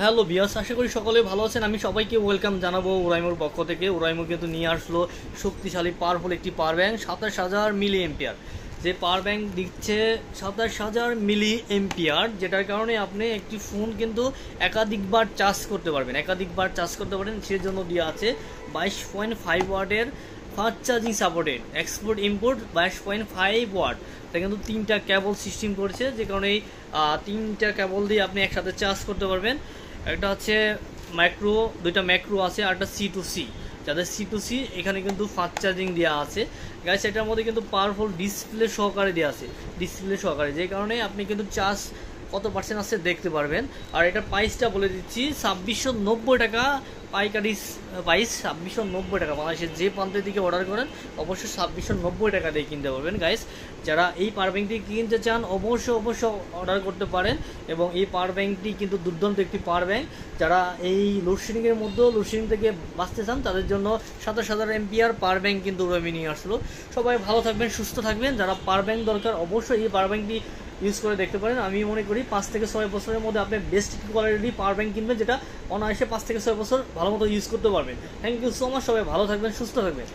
Hello বিয়াস, আশা করি সকলে ভালো আছেন। আমি সবাইকে ওয়েলকাম জানাবো ওরাইমোর পক্ষ থেকে। ওরাইমো কিন্তু নিয়ে আসলো শক্তিশালী পাওয়ারফুল একটি পাওয়ার ব্যাংক 27,000 মিলি এম্পিয়ার। যে পাওয়ার ব্যাংক দিচ্ছে 27,000 মিলি এম্পিয়ার, যেটার কারণে আপনি একটি ফোন কিন্তু একাধিকবার চার্জ করতে পারেন। সেজন্য দেওয়া আছে 22.5 ওয়াটের fast charging supported export import 22.5 watt. এটা কিন্তু তিনটা কেবল সিস্টেম করেছে, যে কারণে তিনটা কেবল দিয়ে আপনি একসাথে চার্জ করতে পারবেন। একটা হচ্ছে ম্যাক্রো, দুইটা ম্যাক্রো আছে, আর একটা C2C। যাদের C2C এখানে কিন্তু ফাস্ট চার্জিং দেওয়া আছে গাইস। এটার মধ্যে কিন্তু পাওয়ারফুল ডিসপ্লে সহকারে দেওয়া আছে, যে কারণে আপনি কিন্তু চার্জ কত পার্সেন্ট আছে দেখতে পারবেন। আর এটার প্রাইসটা বলে দিচ্ছি 2690 টাকা পাইকারি প্রাইস। 2690 টাকা বাংলাদেশের যে প্রান্তের দিকে অর্ডার করেন অবশ্যই 2690 টাকা দিয়ে কিনতে পারবেন গাইস। যারা এই পাওয়ার ব্যাংকটি কিনতে চান অবশ্যই অর্ডার করতে পারেন। এবং এই পাওয়ার ব্যাংকটি কিন্তু দুর্দান্ত একটি পাওয়ার ব্যাংক। যারা এই লোডশেডিংয়ের মধ্যেও লোডশেডিং থেকে বাঁচতে চান তাদের জন্য 27,000 এমপিআর পাওয়ার ব্যাংক কিন্তু ওরামি নিয়ে আসলো। সবাই ভালো থাকবেন, সুস্থ থাকবেন। যারা পাওয়ার ব্যাংক দরকার অবশ্যই এই পাওয়ার ব্যাংকটি ইউজ করে দেখতে পারেন। আমি মনে করি 5 থেকে 6 বছরের মধ্যে আপনি বেস্ট কোয়ালিটি পাওয়ার ব্যাংক কিনবেন, যেটা অনায়াসে 5 থেকে 6 বছর ভালো মতো ইউজ করতে পারবেন। থ্যাংক ইউ সো মাচ, সবাই ভালো থাকবেন, সুস্থ থাকবেন।